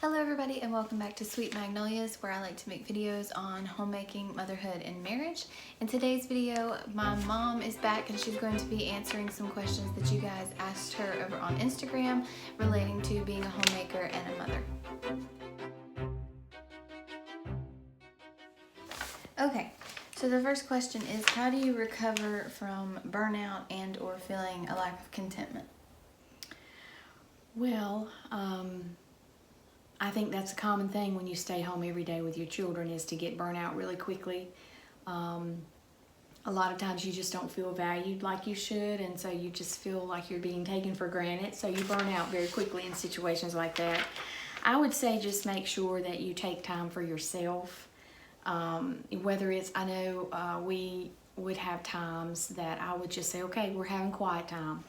Hello everybody and welcome back to Sweet Magnolias, where I like to make videos on homemaking, motherhood, and marriage. In today's video, my mom is back and she's going to be answering some questions that you guys asked her over on Instagram relating to being a homemaker and a mother. Okay, so the first question is, how do you recover from burnout and or feeling a lack of contentment? Well, I think that's a common thing when you stay home every day with your children, is to get burnt out really quickly. A lot of times you just don't feel valued like you should, and so you just feel like you're being taken for granted, so you burn out very quickly in situations like that. I would say just make sure that you take time for yourself. Whether it's, I know we would have times that I would just say, okay, we're having quiet time.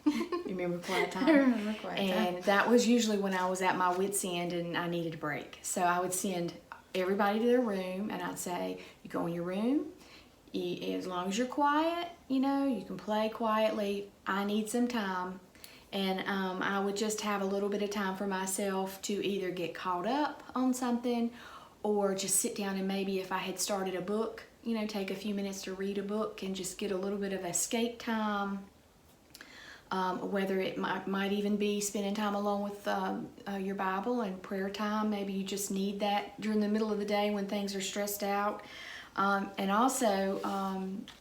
You remember quiet time? I remember quiet time. And that was usually when I was at my wit's end and I needed a break. So I would send everybody to their room and I'd say, you go in your room, as long as you're quiet, you know, you can play quietly. I need some time. And I would just have a little bit of time for myself to either get caught up on something or just sit down and maybe, if I had started a book, you know, take a few minutes to read a book and just get a little bit of escape time. Whether it might even be spending time alone with your Bible and prayer time. Maybe you just need that during the middle of the day when things are stressed out. And also,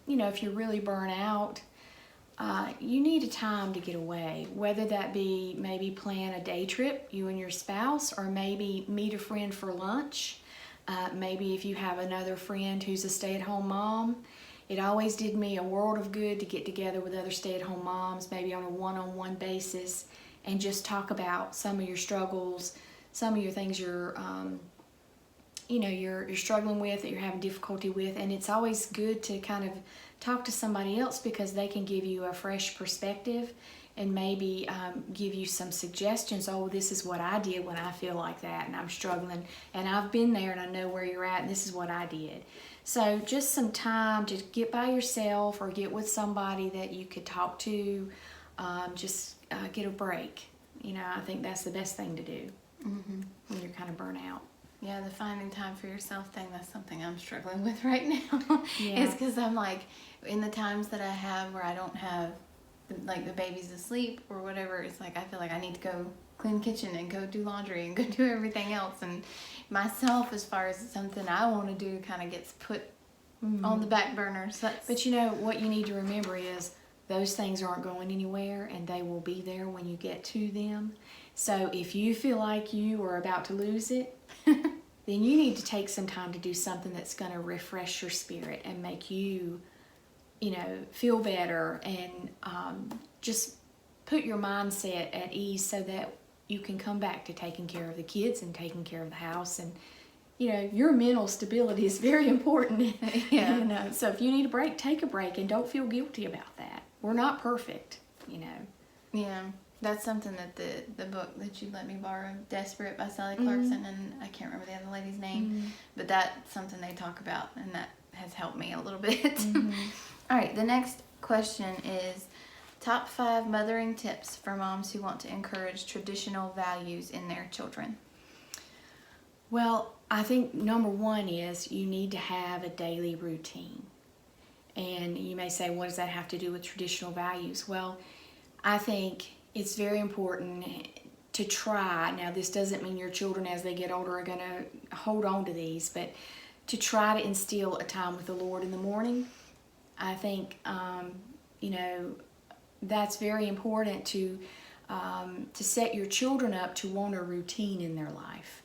you know, if you're really burnt out, you need a time to get away. Whether that be maybe plan a day trip, you and your spouse, or maybe meet a friend for lunch. Maybe if you have another friend who's a stay-at-home mom. It always did me a world of good to get together with other stay-at-home moms, maybe on a one-on-one basis, and just talk about some of your struggles, some of your things you're struggling with, that you're having difficulty with. And it's always good to kind of talk to somebody else, because they can give you a fresh perspective and maybe give you some suggestions. Oh, this is what I did when I feel like that and I'm struggling, and I've been there and I know where you're at, and this is what I did. So just some time to get by yourself or get with somebody that you could talk to, get a break. You know, I think that's the best thing to do when you're kind of burnt out. Yeah, the finding time for yourself thing, that's something I'm struggling with right now. Yeah. It's because I'm like, in the times that I have where I don't have, like, the baby's asleep or whatever, it's like I feel like I need to go clean the kitchen and go do laundry and go do everything else. And myself, as far as something I want to do, kind of gets put on the back burner. So But you know, what you need to remember is those things aren't going anywhere, and they will be there when you get to them. So if you feel like you are about to lose it, then you need to take some time to do something that's going to refresh your spirit and make you, you know, feel better, and just put your mindset at ease so that you can come back to taking care of the kids and taking care of the house. And you know, your mental stability is very important. Yeah. You know, so if you need a break, take a break, and don't feel guilty about that. We're not perfect, you know. yeah, that's something that the book that you let me borrow, Desperate by Sally Clarkson, and I can't remember the other lady's name, but that's something they talk about, and that has helped me a little bit. All right, the next question is, top 5 mothering tips for moms who want to encourage traditional values in their children. Well, I think number 1 is you need to have a daily routine. And you may say, what does that have to do with traditional values? Well, I think it's very important to try. Now, this doesn't mean your children as they get older are going to hold on to these, but to try to instill a time with the Lord in the morning. I think, you know, that's very important to set your children up to want a routine in their life.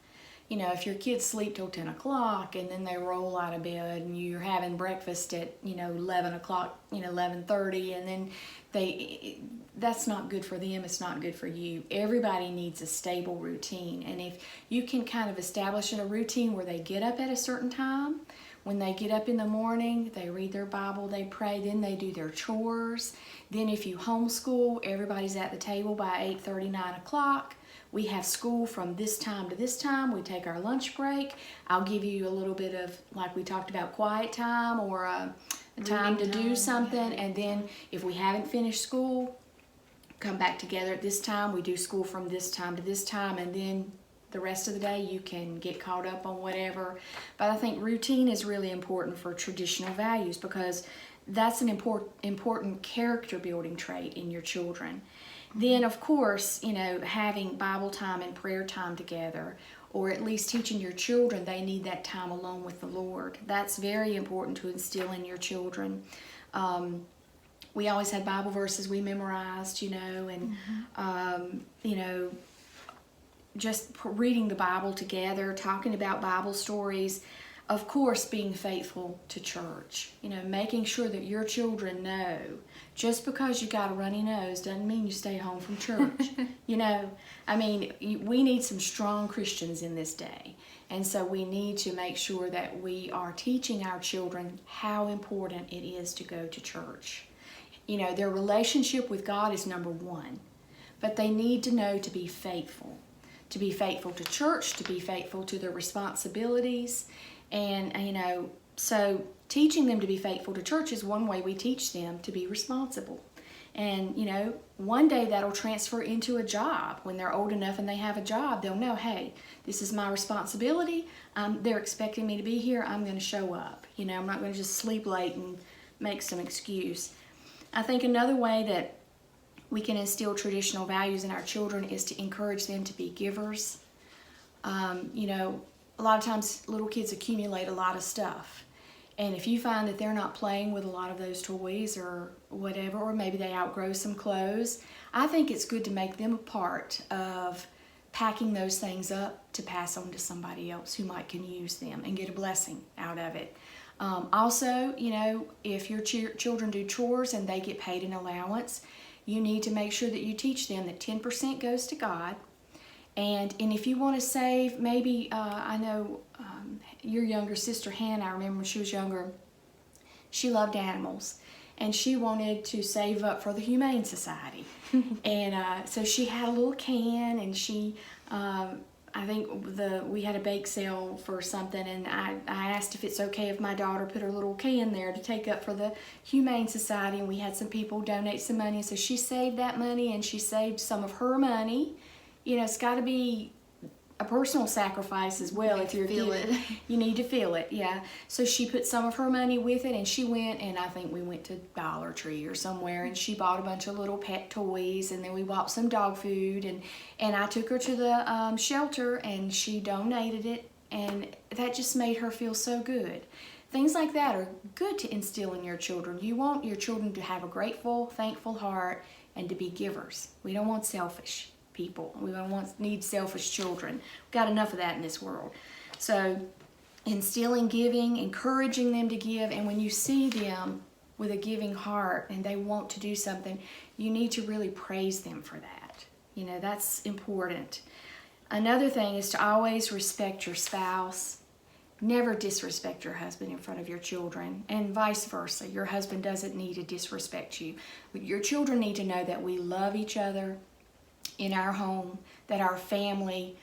You know, if your kids sleep till 10 o'clock and then they roll out of bed and you're having breakfast at, you know, 11 o'clock, you know, 11:30, and then that's not good for them. It's not good for you. Everybody needs a stable routine. And if you can kind of establish a routine where they get up at a certain time, when they get up in the morning, they read their Bible, they pray, then they do their chores. Then if you homeschool, everybody's at the table by 8:30, 9 o'clock. We have school from this time to this time. We take our lunch break. I'll give you a little bit of, like we talked about, quiet time or a time to do something. And then if we haven't finished school, come back together at this time. We do school from this time to this time, and then the rest of the day you can get caught up on whatever. But I think routine is really important for traditional values, because that's an important character building trait in your children. Then, of course, having Bible time and prayer time together, or at least teaching your children they need that time alone with the Lord. That's very important to instill in your children. We always had Bible verses we memorized, and, just reading the Bible together, talking about Bible stories. Of course, being faithful to church, making sure that your children know just because you got a runny nose doesn't mean you stay home from church. We need some strong Christians in this day. And so we need to make sure that we are teaching our children how important it is to go to church. Their relationship with God is number one, but they need to know to be faithful to church, to be faithful to their responsibilities. And, so teaching them to be faithful to church is one way we teach them to be responsible. And, one day that'll transfer into a job. When they're old enough and they have a job, they'll know, hey, this is my responsibility. They're expecting me to be here. I'm going to show up. I'm not going to just sleep late and make some excuse. I think another way that we can instill traditional values in our children is to encourage them to be givers. A lot of times little kids accumulate a lot of stuff. And if you find that they're not playing with a lot of those toys or whatever, or maybe they outgrow some clothes, I think it's good to make them a part of packing those things up to pass on to somebody else who might can use them and get a blessing out of it. Also, if your children do chores and they get paid an allowance, you need to make sure that you teach them that 10% goes to God. And if you want to save, maybe, I know your younger sister Hannah, I remember when she was younger, she loved animals. And she wanted to save up for the Humane Society. And so she had a little can, and she, I think we had a bake sale for something, and I asked if it's okay if my daughter put her little can there to take up for the Humane Society, and we had some people donate some money. So she saved that money, and she saved some of her money. It's got to be a personal sacrifice as well. If you're giving, you need to feel it, yeah. So she put some of her money with it, and she went, and I think we went to Dollar Tree or somewhere, and she bought a bunch of little pet toys, and then we bought some dog food, and I took her to the shelter, and she donated it, and that just made her feel so good. Things like that are good to instill in your children. You want your children to have a grateful, thankful heart and to be givers. We don't want selfish people. We don't need selfish children. We've got enough of that in this world. So instilling giving, encouraging them to give, and when you see them with a giving heart and they want to do something, you need to really praise them for that. That's important. Another thing is to always respect your spouse. Never disrespect your husband in front of your children, and vice versa. Your husband doesn't need to disrespect you. Your children need to know that we love each other in our home, that our family,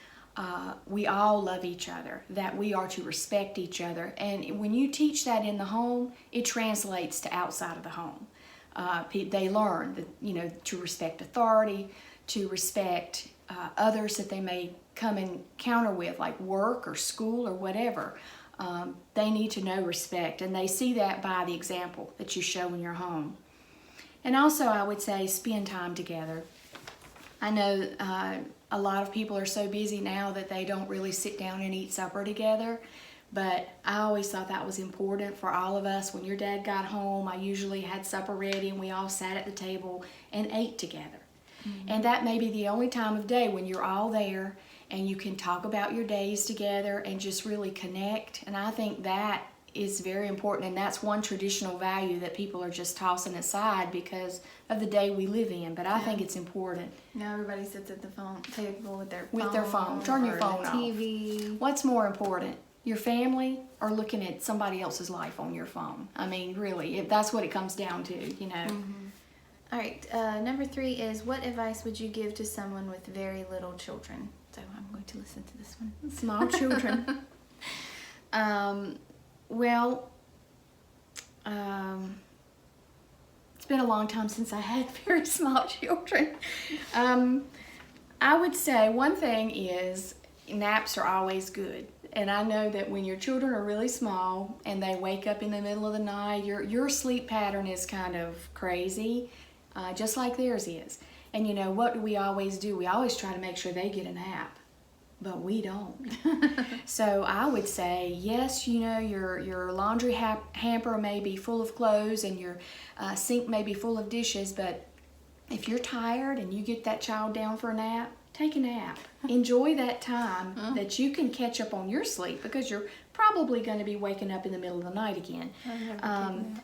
we all love each other, that we are to respect each other. And when you teach that in the home, it translates to outside of the home. They learn that, to respect authority, to respect others that they may come encounter with, like work or school or whatever. They need to know respect, and they see that by the example that you show in your home. And also, I would say, spend time together. I know a lot of people are so busy now that they don't really sit down and eat supper together, but I always thought that was important for all of us. When your dad got home, I usually had supper ready, and we all sat at the table and ate together. Mm-hmm. And that may be the only time of day when you're all there and you can talk about your days together and just really connect. And I think that is very important, and that's one traditional value that people are just tossing aside because of the day we live in. But I think it's important. Now everybody sits at the table with their phone. Turn your phone off. TV. What's more important, your family or looking at somebody else's life on your phone? I mean, really, if that's what it comes down to, Mm-hmm. All right, number 3 is, what advice would you give to someone with very little children? So I'm going to listen to this one. Small children. It's been a long time since I had very small children. I would say one thing is, naps are always good. And I know that when your children are really small and they wake up in the middle of the night, your sleep pattern is kind of crazy, just like theirs is. And you know, what do? We always try to make sure they get a nap, but we don't. So I would say, yes, you know, your laundry hamper may be full of clothes and your sink may be full of dishes, but if you're tired and you get that child down for a nap, take a nap. Enjoy that time that you can catch up on your sleep, because you're probably going to be waking up in the middle of the night again.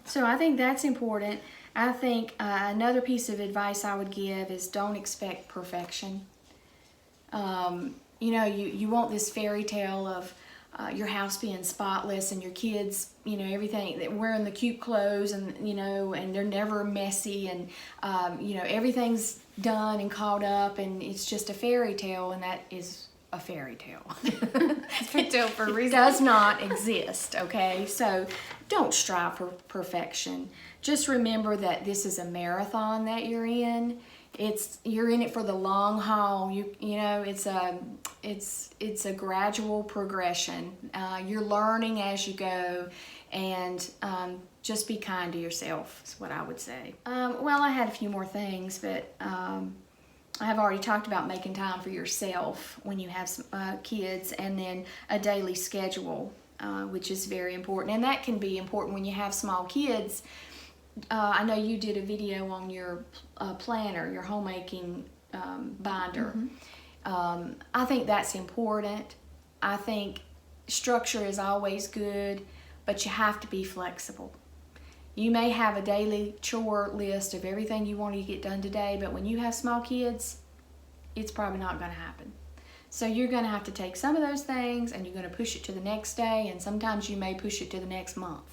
So I think that's important. I think another piece of advice I would give is don't expect perfection. You know, you want this fairy tale of your house being spotless and your kids, you know, everything, wearing the cute clothes and, you know, and they're never messy and, you know, everything's done and caught up and it's just a fairy tale, and that is a fairy tale. Fairy tale for a reason. It does not exist, okay? So don't strive for perfection. Just remember that this is a marathon that you're in. You're in it for the long haul. You know, it's a gradual progression. You're learning as you go, and just be kind to yourself is what I would say. Well, I had a few more things, but I have already talked about making time for yourself when you have some, kids, and then a daily schedule, which is very important. And that can be important when you have small kids. I know you did a video on your planner, your homemaking binder. I think that's important. I think structure is always good, but you have to be flexible. You may have a daily chore list of everything you want to get done today, but when you have small kids, it's probably not going to happen. So you're going to have to take some of those things and you're going to push it to the next day, and sometimes you may push it to the next month.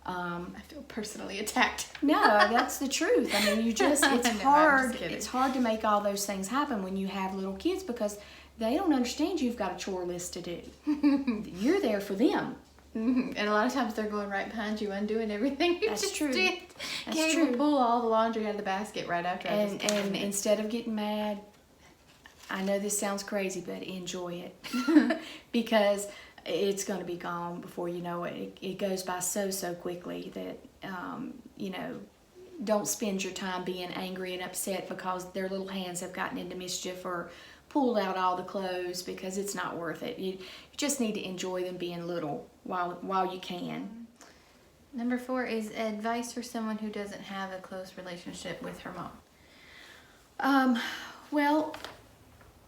I feel personally attacked. No, that's the truth. I mean, it's hard to make all those things happen when you have little kids, because they don't understand you've got a chore list to do. You're there for them. And a lot of times they're going right behind you, undoing everything you That's true. did. That's Can't true. even pull all the laundry out of the basket right after I just And instead of getting mad, I know this sounds crazy, but enjoy it. Because it's going to be gone before you know it. It goes by so quickly that, you know, don't spend your time being angry and upset because their little hands have gotten into mischief or pulled out all the clothes, because it's not worth it. You just need to enjoy them being little while you can. Number 4 is advice for someone who doesn't have a close relationship with her mom. Well,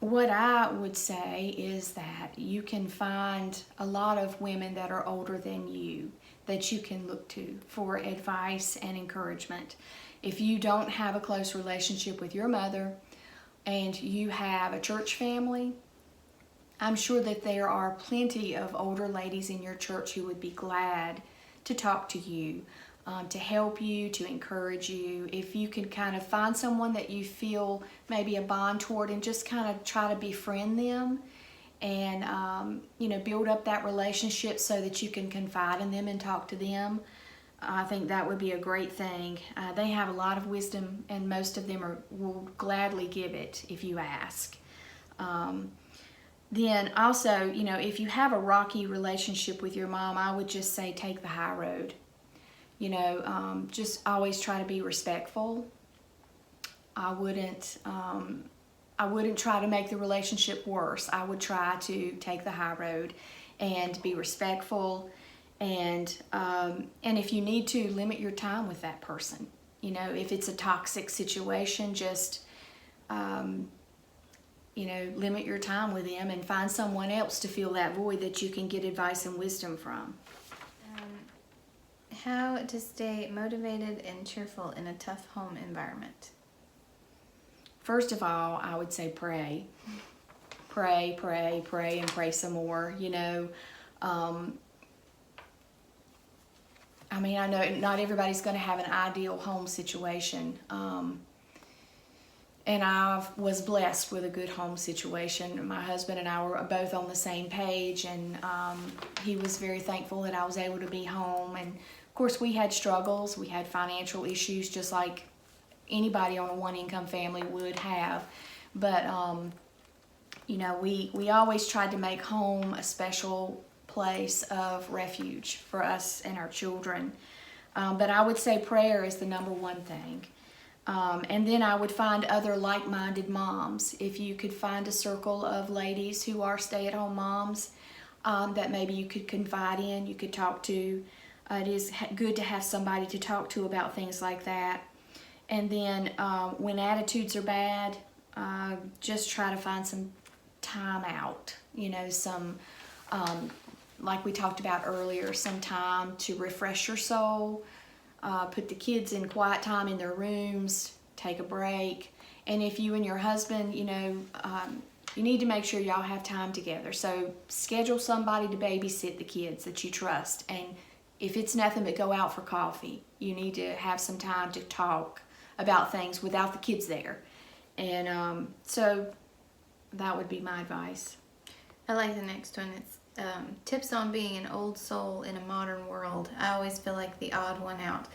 what I would say is that you can find a lot of women that are older than you that you can look to for advice and encouragement. If you don't have a close relationship with your mother and you have a church family, I'm sure that there are plenty of older ladies in your church who would be glad to talk to you, to help you, to encourage you. If you can kind of find someone that you feel maybe a bond toward and just kind of try to befriend them and, you know, build up that relationship so that you can confide in them and talk to them, I think that would be a great thing. They have a lot of wisdom, and most of them will gladly give it if you ask. Then also, you know, if you have a rocky relationship with your mom, I would just say take the high road. You know, just always try to be respectful. I wouldn't try to make the relationship worse. I would try to take the high road and be respectful. And if you need to, limit your time with that person. You know, if it's a toxic situation, just you know, limit your time with them and find someone else to fill that void that you can get advice and wisdom from. How to stay motivated and cheerful in a tough home environment. First of all, I would say pray. Pray, and pray some more. You know, I mean, I know not everybody's going to have an ideal home situation. And I was blessed with a good home situation. My husband and I were both on the same page, and he was very thankful that I was able to be home. And of course, we had struggles. We had financial issues, just like anybody on a one-income family would have. But we always tried to make home a special place of refuge for us and our children. But I would say prayer is the number one thing. And then I would find other like-minded moms. If you could find a circle of ladies who are stay-at-home moms that maybe you could confide in, you could talk to. It is good to have somebody to talk to about things like that. And then when attitudes are bad, just try to find some time out. Some, like we talked about earlier, some time to refresh your soul. Put the kids in quiet time in their rooms, take a break. And if you and your husband, you need to make sure y'all have time together. So schedule somebody to babysit the kids that you trust. And if it's nothing but go out for coffee, you need to have some time to talk about things without the kids there. And so that would be my advice. I like the next one. It's tips on being an old soul in a modern world. I always feel like the odd one out.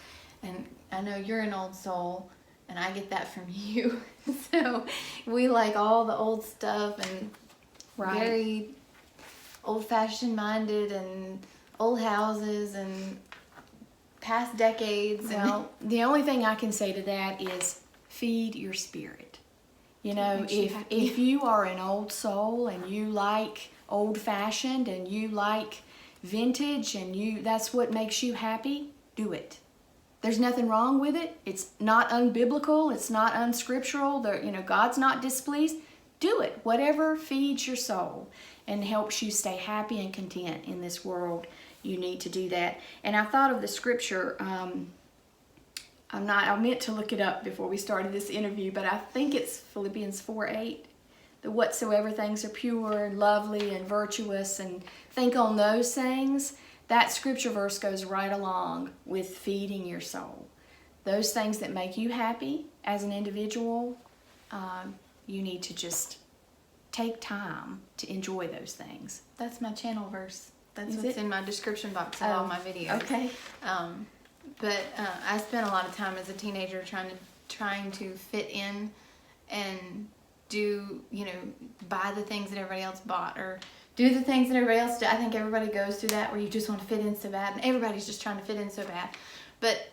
And I know you're an old soul, and I get that from you. So we like all the old stuff and very old-fashioned minded and old houses and past decades. Well, the only thing I can say to that is feed your spirit. If you are an old soul and you like old-fashioned and you like vintage and that's what makes you happy, do it. There's nothing wrong with it. It's not unbiblical. It's not unscriptural. God's not displeased. Do it. Whatever feeds your soul and helps you stay happy and content in this world, you need to do that. And I thought of the scripture. I meant to look it up before we started this interview, but I think it's Philippians 4:8. The whatsoever things are pure and lovely and virtuous, and think on those things. That scripture verse goes right along with feeding your soul. Those things that make you happy as an individual, you need to just take time to enjoy those things. That's my channel verse. That's what's in my description box of all my videos. Okay. But I spent a lot of time as a teenager trying to fit in and do, buy the things that everybody else bought or do the things that everybody else did. I think everybody goes through that where you just want to fit in so bad, and everybody's just trying to fit in so bad. But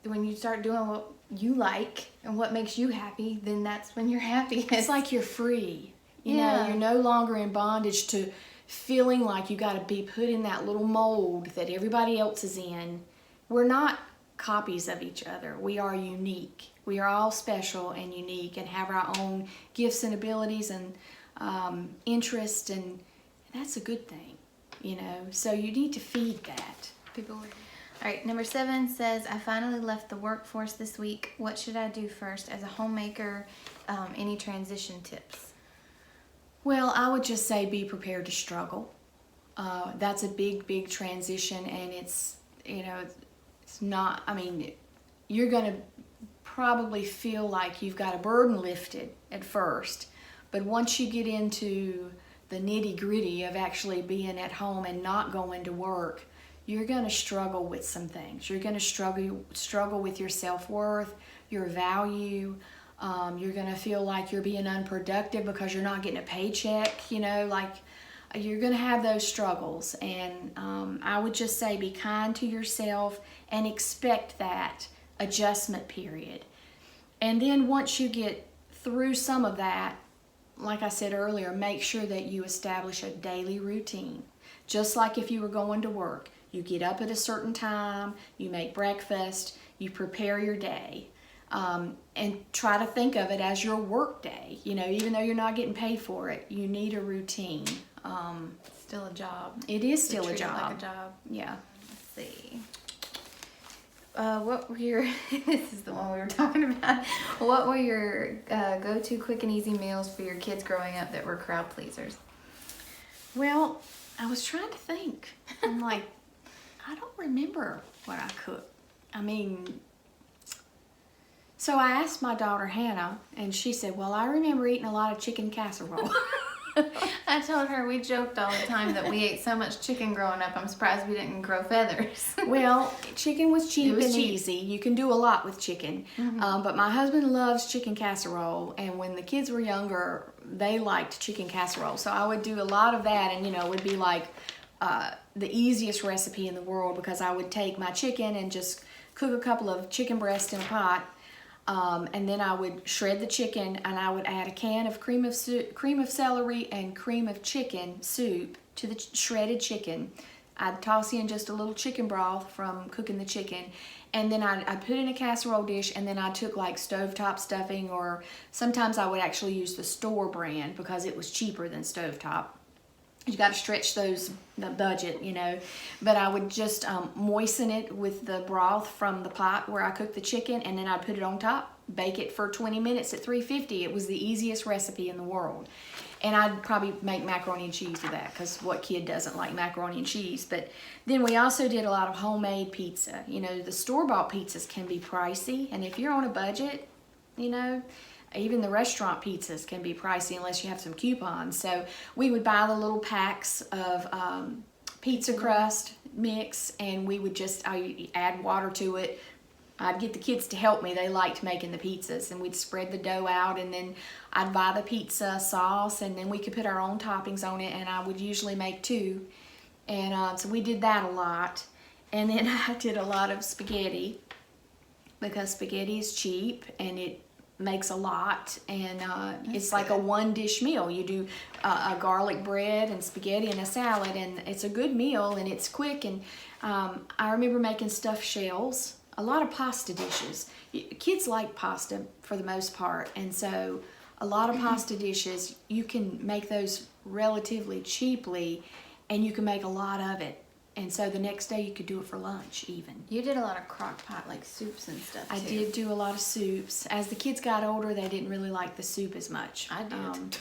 when you start doing what you like and what makes you happy, then that's when you're happy. It's like you're free. You're no longer in bondage to feeling like you got to be put in that little mold that everybody else is in. We're not copies of each other. We are unique. We are all special and unique and have our own gifts and abilities and interests, and that's a good thing, So you need to feed that. All right, number 7 says, I finally left the workforce this week. What should I do first as a homemaker? Any transition tips? Well, I would just say be prepared to struggle. That's a big transition, and it's not, you're going to probably feel like you've got a burden lifted at first, but once you get into the nitty-gritty of actually being at home and not going to work, you're going to struggle with some things. You're going to struggle with your self-worth, your value. You're going to feel like you're being unproductive because you're not getting a paycheck, you're going to have those struggles. And I would just say be kind to yourself and expect that adjustment period. And then once you get through some of that, like I said earlier, make sure that you establish a daily routine. Just like if you were going to work, you get up at a certain time, you make breakfast, you prepare your day, and try to think of it as your work day. Even though you're not getting paid for it, you need a routine. It's still a job. It is still a Treat it job. like a job. Yeah. Let's see. What were your, this is the one we were talking about. What were your go-to quick and easy meals for your kids growing up that were crowd pleasers? Well, I was trying to think. I'm like, I don't remember what I cooked. So I asked my daughter Hannah, and she said, well, I remember eating a lot of chicken casserole. I told her we joked all the time that we ate so much chicken growing up. I'm surprised we didn't grow feathers. Well, chicken was cheap and easy. You can do a lot with chicken. Mm-hmm. But my husband loves chicken casserole, and when the kids were younger, they liked chicken casserole. So I would do a lot of that, and it would be like the easiest recipe in the world, because I would take my chicken and just cook a couple of chicken breasts in a pot, and then I would shred the chicken, and I would add a can of cream of celery and cream of chicken soup to the shredded chicken. I'd toss in just a little chicken broth from cooking the chicken, and then I'd put in a casserole dish, and then I took like stovetop stuffing, or sometimes I would actually use the store brand because it was cheaper than stovetop. You got to stretch the budget, But I would just moisten it with the broth from the pot where I cooked the chicken, and then I'd put it on top, bake it for 20 minutes at 350. It was the easiest recipe in the world. And I'd probably make macaroni and cheese with that, because what kid doesn't like macaroni and cheese? But then we also did a lot of homemade pizza. The store-bought pizzas can be pricey, and if you're on a budget, even the restaurant pizzas can be pricey unless you have some coupons. So we would buy the little packs of pizza crust mix, and we would I add water to it. I'd get the kids to help me. They liked making the pizzas, and we'd spread the dough out, and then I'd buy the pizza sauce, and then we could put our own toppings on it, and I would usually make 2. And so we did that a lot. And then I did a lot of spaghetti, because spaghetti is cheap and it makes a lot, and it's like a 1-dish meal. You do a garlic bread and spaghetti and a salad, and it's a good meal, and it's quick. And I remember making stuffed shells, a lot of pasta dishes. Kids like pasta for the most part, and so a lot of pasta dishes. You can make those relatively cheaply, and you can make a lot of it. And so the next day you could do it for lunch even. You did a lot of crock pot, like soups and stuff, too. I did do a lot of soups. As the kids got older, they didn't really like the soup as much. I did.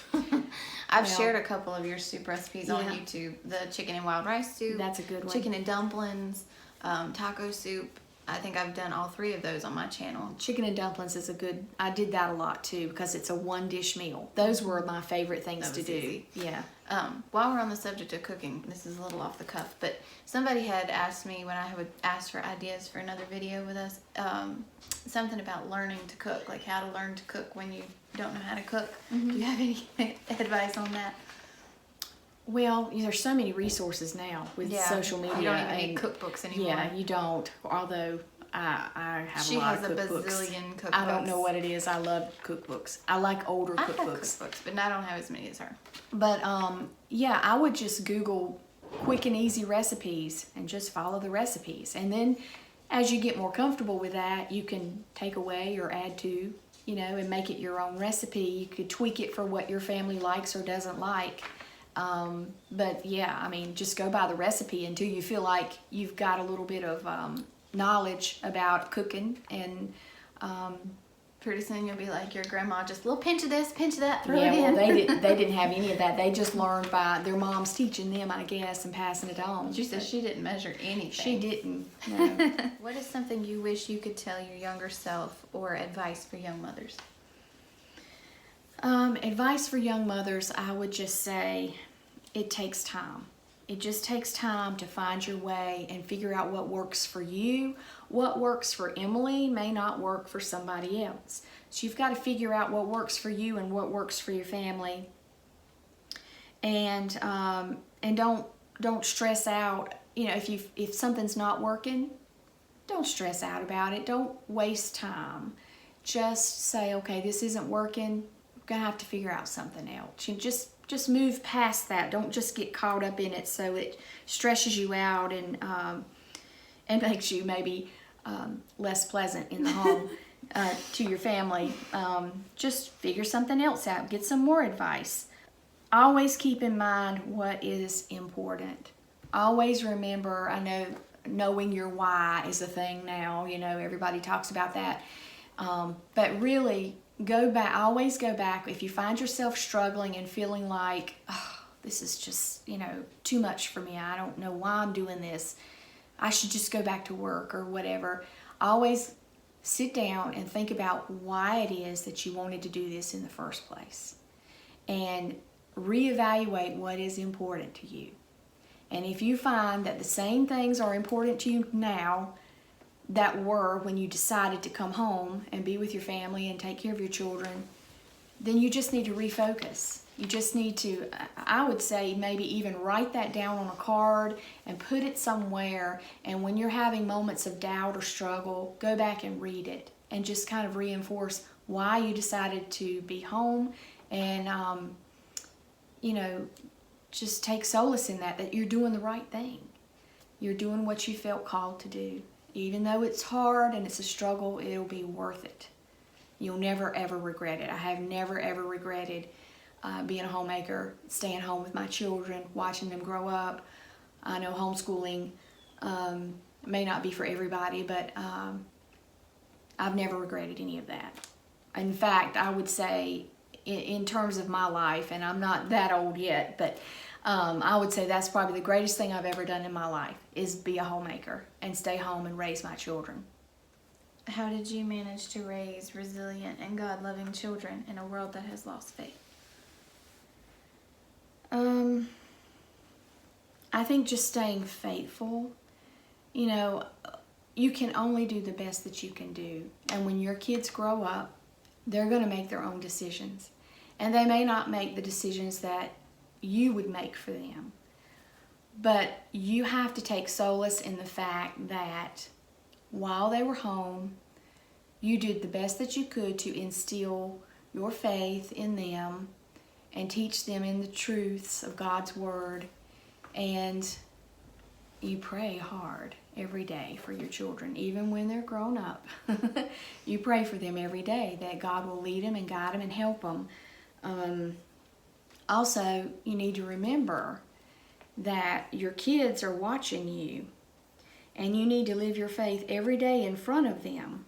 I've shared a couple of your soup recipes on YouTube. The chicken and wild rice soup. That's a good one. Chicken and dumplings, taco soup. I think I've done all 3 of those on my channel. Chicken and dumplings is a good, I did that a lot too, because it's a 1-dish meal. Those were my favorite things to do. Easy. Yeah. While we're on the subject of cooking, this is a little off the cuff, but somebody had asked me when I would ask for ideas for another video with us, something about learning to cook, like how to learn to cook when you don't know how to cook. Mm-hmm. Do you have any advice on that? Well, there's so many resources now with social media. You don't even need cookbooks anymore. Yeah, you don't. Although I have she a lot has of cookbooks. A bazillion cookbooks. I don't know what it is. I love cookbooks. I like older cookbooks. I have cookbooks, but I don't have as many as her. But yeah, I would just Google quick and easy recipes and just follow the recipes. And then as you get more comfortable with that, you can take away or add to, and make it your own recipe. You could tweak it for what your family likes or doesn't like. But yeah, just go by the recipe until you feel like you've got a little bit of knowledge about cooking, and pretty soon you'll be like your grandma, just a little pinch of this, pinch of that, throw it well, in. they didn't have any of that. They just learned by their moms teaching them, I guess, and passing it on. She said she didn't measure anything. She didn't. No. What is something you wish you could tell your younger self, or advice for young mothers? Advice for young mothers, I would just say it takes time. It just takes time to find your way and figure out what works for you. What works for Emily may not work for somebody else. So you've got to figure out what works for you and what works for your family. And don't stress out. If something's not working, don't stress out about it. Don't waste time. Just say, okay, this isn't working. Gonna have to figure out something else. You just move past that. Don't just get caught up in it so it stresses you out and makes you maybe less pleasant in the home to your family. Just figure something else out. Get some more advice. Always keep in mind what is important. Always remember, I know knowing your why is a thing now. Everybody talks about that. But really, always go back. If you find yourself struggling and feeling like, oh, this is just, too much for me. I don't know why I'm doing this. I should just go back to work or whatever. Always sit down and think about why it is that you wanted to do this in the first place. And reevaluate what is important to you. And if you find that the same things are important to you now that were when you decided to come home and be with your family and take care of your children, then you just need to refocus. You just need to, I would say, maybe even write that down on a card and put it somewhere. And when you're having moments of doubt or struggle, go back and read it and just kind of reinforce why you decided to be home, and just take solace in that you're doing the right thing. You're doing what you felt called to do. Even though it's hard and it's a struggle, it'll be worth it. You'll never ever regret it. I have never ever regretted being a homemaker, staying home with my children, watching them grow up. I know homeschooling may not be for everybody, but I've never regretted any of that. In fact, I would say in terms of my life, and I'm not that old yet, but I would say that's probably the greatest thing I've ever done in my life, is be a homemaker and stay home and raise my children. How did you manage to raise resilient and God-loving children in a world that has lost faith? I think just staying faithful. You can only do the best that you can do. And when your kids grow up, they're going to make their own decisions. And they may not make the decisions that you would make for them. But you have to take solace in the fact that while they were home, you did the best that you could to instill your faith in them and teach them in the truths of God's Word. And you pray hard every day for your children, even when they're grown up. You pray for them every day that God will lead them and guide them and help them. Also, you need to remember that your kids are watching you, and you need to live your faith every day in front of them.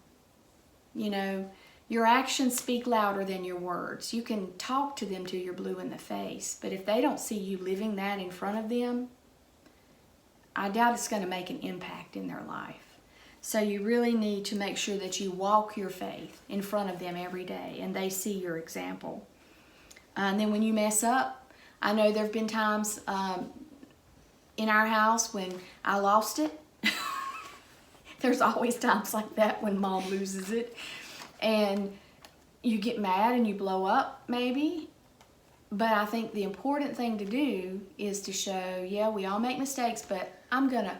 Your actions speak louder than your words. You can talk to them till you're blue in the face, but if they don't see you living that in front of them, I doubt it's going to make an impact in their life. So you really need to make sure that you walk your faith in front of them every day and they see your example. And then when you mess up, I know there have been times in our house when I lost it. There's always times like that when Mom loses it. And you get mad and you blow up maybe. But I think the important thing to do is to show, yeah, we all make mistakes, but I'm gonna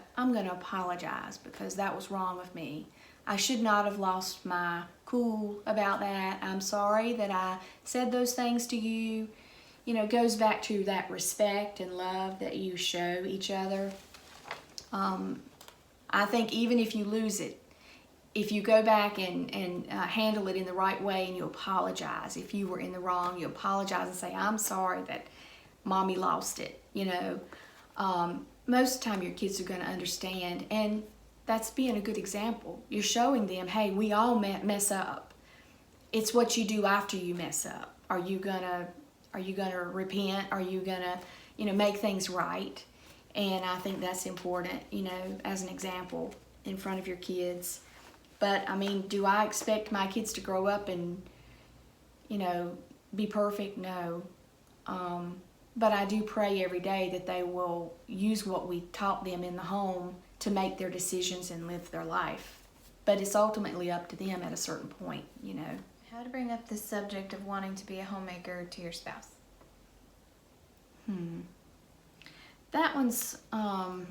apologize because that was wrong of me. I should not have lost my cool about that. I'm sorry that I said those things to you. It goes back to that respect and love that you show each other. I think even if you lose it, if you go back and handle it in the right way and you apologize, if you were in the wrong, you apologize and say, I'm sorry that Mommy lost it. Most of the time your kids are going to understand, and that's being a good example. You're showing them, hey, we all mess up. It's what you do after you mess up. Are you gonna repent? Are you gonna make things right? And I think that's important, as an example in front of your kids. But do I expect my kids to grow up and be perfect? No. But I do pray every day that they will use what we taught them in the home to make their decisions and live their life. But it's ultimately up to them at a certain point, How to bring up the subject of wanting to be a homemaker to your spouse? That one's a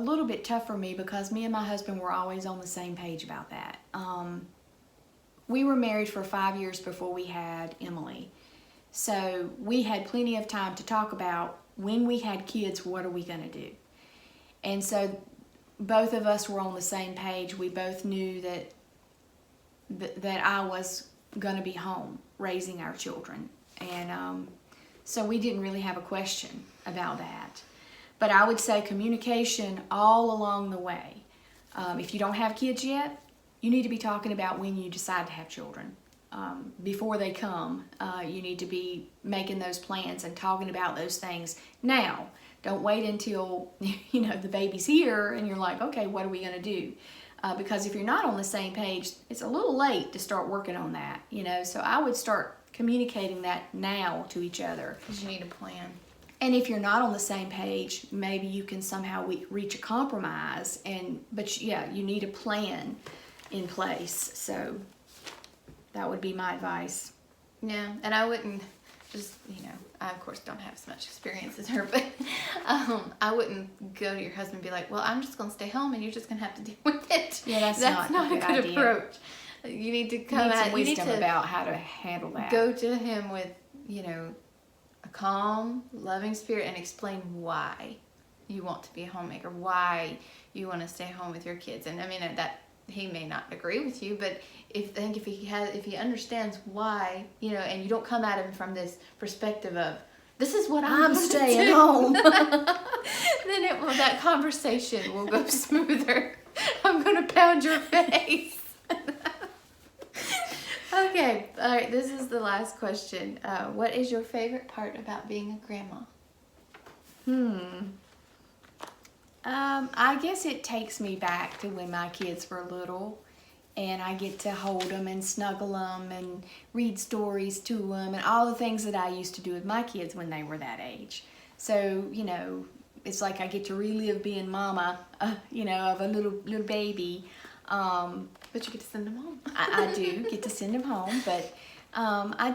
little bit tough for me because me and my husband were always on the same page about that. We were married for 5 years before we had Emily. So we had plenty of time to talk about when we had kids, what are we going to do? And so both of us were on the same page. We both knew that I was going to be home raising our children. And so we didn't really have a question about that. But I would say communication all along the way. If you don't have kids yet, you need to be talking about when you decide to have children. Before they come, you need to be making those plans and talking about those things now. Don't wait until the baby's here and you're like, okay, what are we going to do? Because if you're not on the same page, it's a little late to start working on that. So I would start communicating that now to each other. Because you need a plan. And if you're not on the same page, maybe you can somehow reach a compromise. But you need a plan in place. So that would be my advice. Yeah, and I wouldn't just, I of course don't have as much experience as her, but I wouldn't go to your husband and be like, well, I'm just going to stay home and you're just going to have to deal with it. Yeah, that's not a good idea. approach. You need to come some at you need wisdom to about how to handle that. go to him with, a calm, loving spirit and explain why you want to be a homemaker, why you want to stay home with your kids. And I mean, that he may not agree with you, but if he understands why, and you don't come at him from this perspective of, this is what I'm staying home, then that conversation will go smoother. I'm gonna pound your face. Okay, all right, this is the last question. What is your favorite part about being a grandma? I guess it takes me back to when my kids were little, and I get to hold them and snuggle them and read stories to them and all the things that I used to do with my kids when they were that age. So, it's like I get to relive being mama, of a little baby. But you get to send them home. I do get to send them home, but I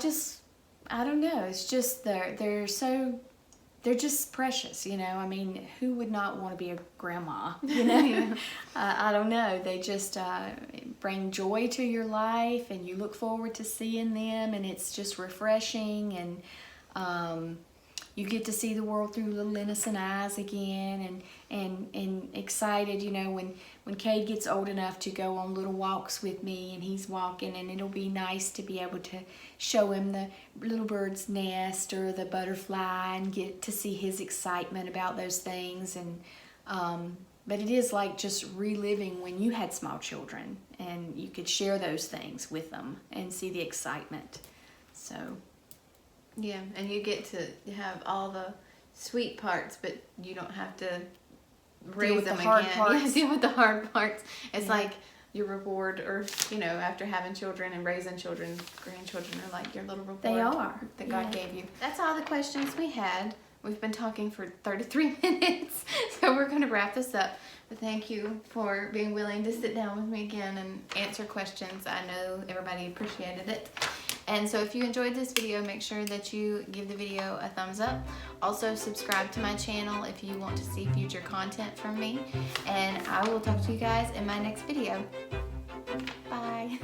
don't know. It's just they're just precious, I mean, who would not want to be a grandma, I don't know. They just bring joy to your life, and you look forward to seeing them, and it's just refreshing, and you get to see the world through little innocent eyes again, and excited, when Cade gets old enough to go on little walks with me, and he's walking, and it'll be nice to be able to show him the little bird's nest or the butterfly and get to see his excitement about those things. And but it is like just reliving when you had small children and you could share those things with them and see the excitement. So yeah, and you get to have all the sweet parts, but you don't have to raise them again. Yeah, deal with the hard parts. It's like your reward, or after having children and raising children, grandchildren are like your little reward. They are that God gave you. That's all the questions we had. We've been talking for 33 minutes, so we're going to wrap this up. But thank you for being willing to sit down with me again and answer questions. I know everybody appreciated it. And so if you enjoyed this video, make sure that you give the video a thumbs up. Also, subscribe to my channel if you want to see future content from me. And I will talk to you guys in my next video. Bye.